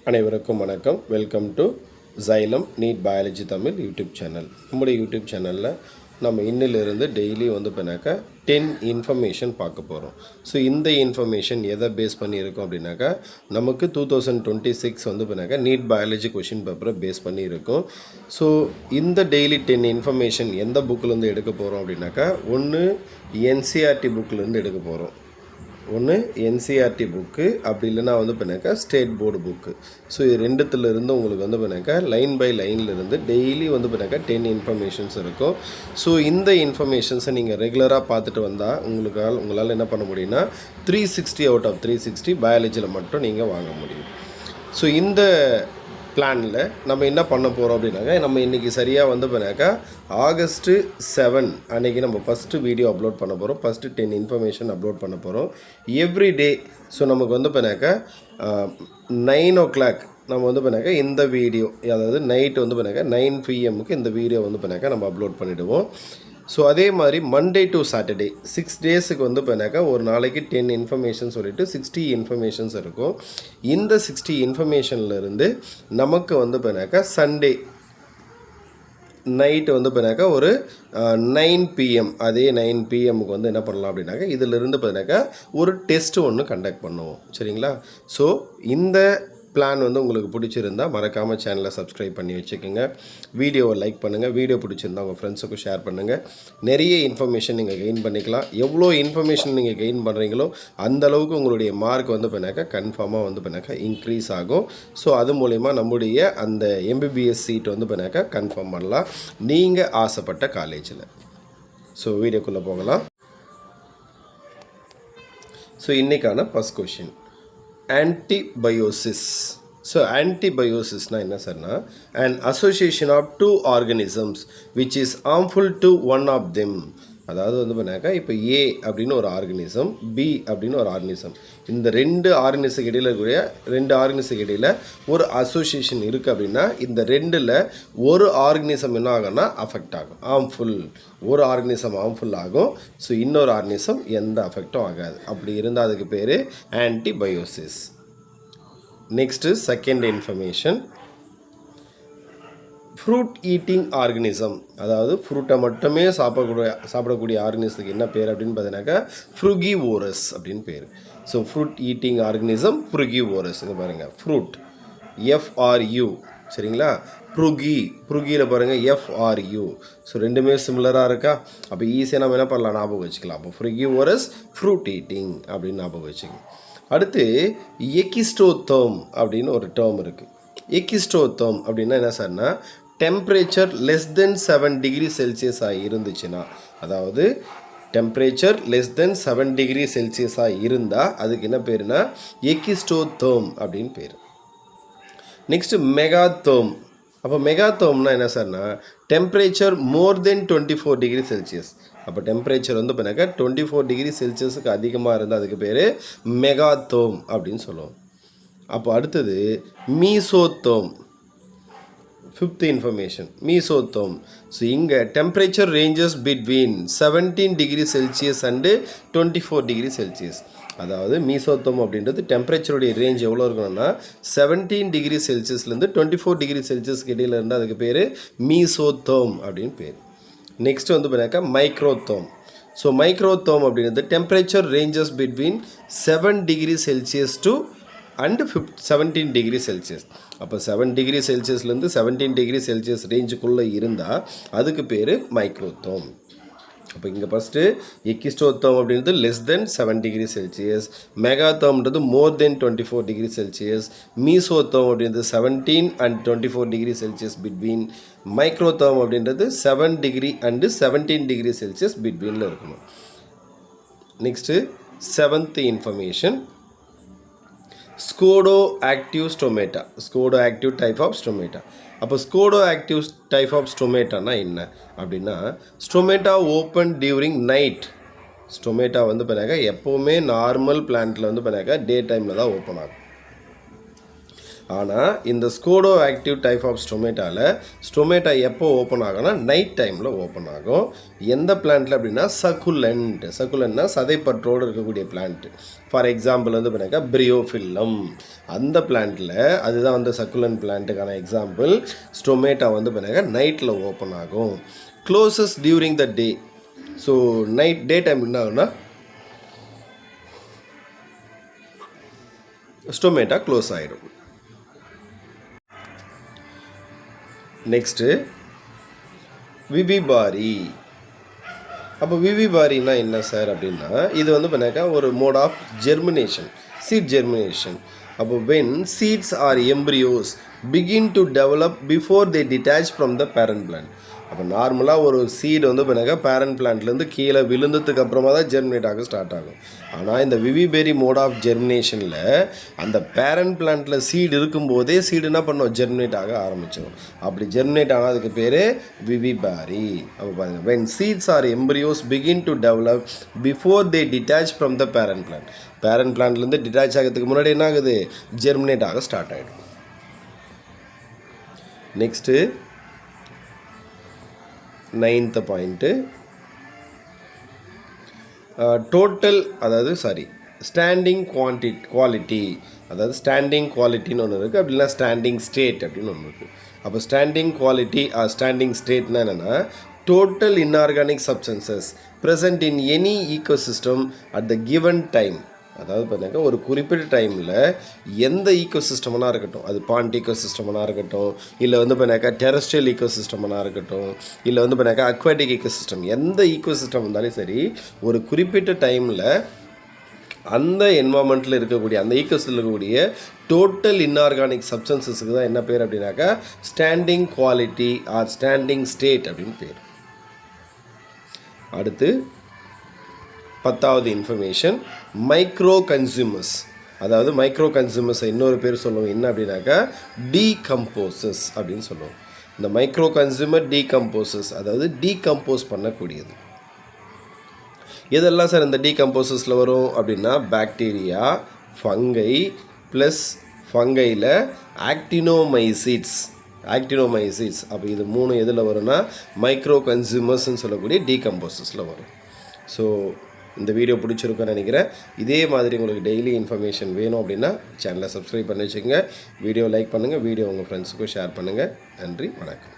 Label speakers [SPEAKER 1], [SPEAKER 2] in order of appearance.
[SPEAKER 1] அனைவருக்கும் வணக்கம். Welcome to Xylem NEET biology Tamil YouTube channel. நம்முடைய யூடியூப் சேனலில் நம்ம இன்னிலிருந்து டெய்லி பண்ணாக்கா 10 இன்ஃபர்மேஷன் பார்க்க போகிறோம். ஸோ இந்த இன்ஃபர்மேஷன் எதை பேஸ் பண்ணியிருக்கோம் அப்படின்னாக்கா நமக்கு 2026 பண்ணாக்கா நீட் பயாலஜி கொஷின் பேப்பரை பேஸ் பண்ணியிருக்கோம். ஸோ இந்த டெய்லி 10 இன்ஃபர்மேஷன் எந்த புக்கிலேருந்து எடுக்க போகிறோம் அப்படின்னாக்கா ஒன்று என்சிஆர்டி புக்கிலேருந்து எடுக்க போகிறோம். ஒன்று என்சிஆர்டி புக்கு, அப்படி இல்லைனா பண்ணாக்கா ஸ்டேட் போர்டு புக்கு. ஸோ இது ரெண்டுத்துலேருந்து உங்களுக்கு பண்ணாக்கா லைன் பை லைன்லேருந்து டெய்லி பண்ணாக்கா 10 இன்ஃபர்மேஷன்ஸ் இருக்கும். ஸோ இந்த இன்ஃபர்மேஷன்ஸை நீங்கள் ரெகுலராக பார்த்துட்டு வந்தால் உங்களால் என்ன பண்ண முடியும்னா 360 அவுட் ஆஃப் 360 பயாலஜியில் மட்டும் நீங்கள் வாங்க முடியும். ஸோ இந்த பிளானில் நம்ம என்ன பண்ண போகிறோம் அப்படின்னாக்கா நம்ம இன்றைக்கி சரியாக பண்ணாக்கா August 7 அன்றைக்கி நம்ம ஃபஸ்ட்டு வீடியோ அப்லோட் பண்ண போகிறோம். ஃபஸ்ட்டு 10 இன்ஃபர்மேஷன் அப்லோட் பண்ண போகிறோம் எவ்ரி டே. ஸோ நமக்கு பண்ணாக்கா 9 o'clock நம்ம பண்ணாக்கா இந்த வீடியோ, அதாவது நைட்டு பண்ணாக்கா 9 PM இந்த வீடியோ பண்ணாக்கா நம்ம அப்லோட் பண்ணிவிடுவோம். ஸோ அதே மாதிரி மண்டே டு சாட்டர்டே 6 டேஸுக்கு பண்ணாக்கா ஒரு நாளைக்கு 10 இன்ஃபர்மேஷன் சொல்லிவிட்டு 60 இன்ஃபர்மேஷன்ஸ் இருக்கும். இந்த 60 இன்ஃபர்மேஷன்லேருந்து நமக்கு பண்ணாக்கா சண்டே நைட்டு பண்ணாக்கா ஒரு 9 PM, அதே 9 PMக்கு என்ன பண்ணலாம் அப்படின்னாக்கா இதிலிருந்து பண்ணாக்கா ஒரு டெஸ்ட்டு ஒன்று கண்டக்ட் பண்ணுவோம். சரிங்களா? ஸோ இந்த பிளான் உங்களுக்கு பிடிச்சிருந்தால் மறக்காமல் சேனலை சப்ஸ்கிரைப் பண்ணி வச்சுக்கோங்க. வீடியோவை லைக் பண்ணுங்கள். வீடியோ பிடிச்சிருந்தால் உங்கள் ஃப்ரெண்ட்ஸுக்கும் ஷேர் பண்ணுங்கள். நிறைய இன்ஃபர்மேஷன் நீங்கள் கெயின் பண்ணிக்கலாம். எவ்வளோ இன்ஃபர்மேஷன் நீங்கள் கெயின் பண்ணுறீங்களோ அந்தளவுக்கு உங்களுடைய மார்க் பண்ணாக்கா கன்ஃபார்மாக பண்ணாக்கா இன்க்ரீஸ் ஆகும். ஸோ அது மூலயமா நம்முடைய அந்த MBBS சீட் பண்ணாக்கா கன்ஃபார்ம் பண்ணலாம் நீங்கள் ஆசைப்பட்ட காலேஜில். ஸோ வீடியோக்குள்ளே போகலாம். ஸோ இன்றைக்கான first question, antibiosis. So antibiosis na enna sarna, an association of two organisms which is harmful to one of them. அதாவது பண்ணாக்கா இப்போ A அப்படின்னு ஒரு ஆர்கனிசம், B அப்படின்னு ஒரு ஆர்கனிசம், இந்த ரெண்டு ஆர்கனிஸுக்கு இடையில் இருக்கக்கூடிய ரெண்டு ஆர்கனிஸுக்கு இடையில் ஒரு அசோசியேஷன் இருக்குது அப்படின்னா இந்த ரெண்டில் ஒரு ஆர்கனிசம் என்ன ஆகும்னா அஃபெக்ட் ஆகும், ஹார்ம்ஃபுல். ஒரு ஆர்கனிசம் ஹார்ம்ஃபுல் ஆகும். ஸோ இன்னொரு ஆர்கனிசம் எந்த அஃபெக்டும் ஆகாது. அப்படி இருந்தால் அதுக்கு பேர் antibiosis. Next second information, fruit eating organism. அதாவது ஃப்ரூட்டை மட்டுமே சாப்பிடக்கூடிய ஆர்கனிசத்துக்கு என்ன பேர் அப்படின்னு பார்த்தீங்கன்னாக்கா ஃப்ரூகிவோரஸ் அப்படின்னு பேர். So fruit eating organism frugivorous. இங்கே பாருங்கள், ஃப்ரூட் FRU. சரிங்களா? ப்ருகியில் பாருங்கள் FRU. ஸோ ரெண்டுமே சிமிலராக இருக்கா? அப்போ ஈஸியாக நம்ம என்ன பண்ணலாம், ஞாபகம் வச்சுக்கலாம். அப்போ ஃப்ரூகிவோரஸ் ஃப்ரூட் ஈட்டிங் அப்படின்னு ஞாபகம் வச்சுக்கோங்க. அடுத்து எக்கிஸ்டோதேர்ம் அப்படின்னு ஒரு டேர்ம் இருக்குது. எக்கிஸ்டோதேர்ம் அப்படின்னா என்ன சார்னா, டெம்பரேச்சர் லெஸ் தென் 7 டிகிரி செல்சியஸாக இருந்துச்சுன்னா, அதாவது டெம்பரேச்சர் லெஸ் தென் 7 டிகிரி செல்சியஸாக இருந்தால் அதுக்கு என்ன பேருனா எக்கிஸ்டோதேர்ம் அப்படின்னு பேர். நெக்ஸ்ட்டு மெகாதேர்ம். அப்போ மெகாதேர்ம்னா என்ன சார்னா, டெம்பரேச்சர் மோர் தென் 24 டிகிரி செல்சியஸ். அப்போ டெம்பரேச்சர் பண்ணாக்கா 24 டிகிரி செல்சியஸுக்கு அதிகமாக இருந்தால் அதுக்கு பேர் மெகாதேர்ம் அப்படின்னு சொல்லுவோம். அப்போ அடுத்தது mesotherm. Fifth information, mesotherm. So இங்கே temperature ranges between 17 degree Celsius and 24 degree Celsius. அதாவது மீசோதேர்ம் அப்படின்றது டெம்பரேச்சருடைய ரேஞ்ச் எவ்வளோ இருக்கணும்னா 17 டிகிரி செல்சியஸ்லேருந்து 24 டிகிரி செல்சியஸ்க்கு இடையில் இருந்தால் அதுக்கு பேர் மீசோதேர்ம் அப்படின்னு பேர். நெக்ஸ்ட் பண்ணாக்கா மைக்ரோதேர்ம். ஸோ மைக்ரோதேர்ம் அப்படின்றது temperature ranges between 7 degree Celsius to and 17 degree Celsius. அப்போ 7 டிகிரி செல்சியஸ்லேருந்து 17 டிகிரி செல்சியஸ் ரேஞ்சுக்குள்ளே இருந்தால் அதுக்கு பேர் மைக்ரோதேர்ம். அப்போ இங்கே ஃபஸ்ட்டு எக்கிஸ்டோதேர்ம் அப்படின்றது லெஸ் தென் 7 டிகிரி செல்சியஸ், மெகாதேர்ம்ன்றது more than 24 degree Celsius, mesotherm அப்படின்றது 17 and 24 degree Celsius between, microtherm அப்படின்றது 7 டிகிரி அண்டு 17 டிகிரி செல்சியஸ் பிட்வீனில் இருக்கணும். Next seventh information, scotoactive stomata. ஸ்கோடோ active type of stomata. அப்போ scoto active type of ஸ்டொமேட்டானா என்ன அப்படின்னா, stomata open during night. Stomata பண்ணாக்கா எப்போவுமே நார்மல் பிளான்ட்டில் பண்ணாக்கா டே டைமில் தான் ஓப்பன் ஆகும். ஆனால் இந்த ஸ்கோடோ ஆக்டிவ் டைப் ஆஃப் ஸ்டொமேட்டாவில் ஸ்டொமேட்டா எப்போ ஓப்பன் ஆகும்னா நைட் டைமில் ஓப்பன் ஆகும். எந்த பிளான்ட்டில் அப்படின்னா சக்குலண்ட்னா சதைப்பற்றோடு இருக்கக்கூடிய பிளான்ட்டு. ஃபார் எக்ஸாம்பிள் வந்து பார்த்தீங்கன்னா பிரியோஃபில்லம், அந்த பிளான்ட்டில் அதுதான் வந்து சக்குலண்ட் பிளான்ட்டுக்கான எக்ஸாம்பிள். ஸ்டொமேட்டா வந்து பார்த்தீங்கன்னா நைட்டில் ஓப்பன் ஆகும். Closes during the day. So day time என்ன ஆகும்னா ஸ்டொமேட்டா க்ளோஸ் ஆகிடும். Next vivipary. அப்போ விவிபாரின்னா என்ன சார் அப்படின்னா, இது வந்து பண்ணாக்கா ஒரு mode of germination, seed germination. அப்போ when seeds or embryos begin to develop before they detach from the parent plant. அப்போ நார்மலாக ஒரு சீடு வந்து பண்ணாக்கா பேரண்ட் பிளான்ட்லேருந்து கீழே விழுந்ததுக்கு அப்புறமா தான் ஜெர்மினேட் ஆக ஸ்டார்ட் ஆகும். ஆனால் இந்த விவிபெரி மோட் ஆஃப் ஜெர்மினேஷனில் அந்த பேரண்ட் பிளான்ட்டில் சீடு இருக்கும்போதே சீடு என்ன பண்ணோம், ஜெர்மினேட் ஆக ஆரம்பிச்சிடும். அப்படி ஜெர்மினேட் ஆனால் அதுக்கு பேர் விவிபாரி. அப்போ பாருங்கள், when seeds or embryos begin to develop before they detach from the parent plant. Parent பிளான்ட்லேருந்து டிட்டாச் ஆகிறதுக்கு முன்னாடி என்ன ஆகுது, ஜெர்மினேட் ஆக ஸ்டார்ட் ஆகிடும். நெக்ஸ்ட்டு 9th பாயிண்ட்டு, டோட்டல், அதாவது ஸ்டாண்டிங் குவாலிட்டி. அதாவது ஸ்டாண்டிங் குவாலிட்டின்னு ஒன்று இருக்குது, அப்படின்னா ஸ்டாண்டிங் ஸ்டேட் அப்படின்னு ஒன்று இருக்குது. அப்போ ஸ்டாண்டிங் குவாலிட்டி ஆர் ஸ்டாண்டிங் ஸ்டேட்னா என்னென்னா, total inorganic substances present in any ecosystem at the given time. அதாவது பார்த்தீங்கன்னா ஒரு குறிப்பிட்ட டைமில் எந்த ஈக்கோசிஸ்டமனாக இருக்கட்டும், அது பாண்ட் ஈக்கோசிஸ்டமனாக இருக்கட்டும், இல்லை வந்து பார்த்தீங்கன்னாக்கா டெரஸ்ட்ரியல் ஈக்கோசிஸ்டமனாக இருக்கட்டும், இல்லை வந்து பார்த்தீங்கன்னாக்கா அக்வாட்டிக் ஈக்கோசிஸ்டம், எந்த ஈக்கோசிஸ்டம் இருந்தாலும் சரி, ஒரு குறிப்பிட்ட டைமில் அந்த என்வாமெண்ட்டில் இருக்கக்கூடிய அந்த ஈக்கோசிஸ்டமில் இருக்கக்கூடிய டோட்டல் இன்ஆர்கானிக் சப்ஸ்டன்சஸுக்கு தான் என்ன பேர் அப்படின்னாக்கா standing quality or standing state அப்படின்னு பேர். அடுத்து 10வது இன்ஃபர்மேஷன், மைக்ரோ கன்சியூமர்ஸ். அதாவது மைக்ரோ கன்சியூமர்ஸை இன்னொரு பேர் சொல்லுவோம் என்ன அப்படின்னாக்கா டீகம்போசஸ் அப்படின்னு சொல்லுவோம். இந்த மைக்ரோ கன்சியூமர் டீகம்போசஸ், அதாவது டீகம்போஸ் பண்ணக்கூடியது. எதெல்லாம் சார் இந்த டீகம்போசஸில் வரும் அப்படின்னா பாக்டீரியா, ஃபங்கை, ப்ளஸ் ஃபங்கையில் ஆக்டினோமைசிட்ஸ். அப்போ இது 3 எதில் வரும்னா மைக்ரோ கன்சியூமர்ஸ்ன்னு சொல்லக்கூடிய டீகம்போசஸில் வரும். ஸோ இந்த வீடியோ பிடிச்சிருக்குன்னு நினைக்கிறேன். இதே மாதிரி உங்களுக்கு டெய்லி இன்ஃபர்மேஷன் வேணும் அப்படின்னா சேனலை சப்ஸ்கிரைப் பண்ணி வச்சுக்கோங்க. வீடியோ லைக் பண்ணுங்கள், வீடியோ உங்கள் ஃப்ரெண்ட்ஸுக்கும் ஷேர் பண்ணுங்கள். நன்றி, வணக்கம்.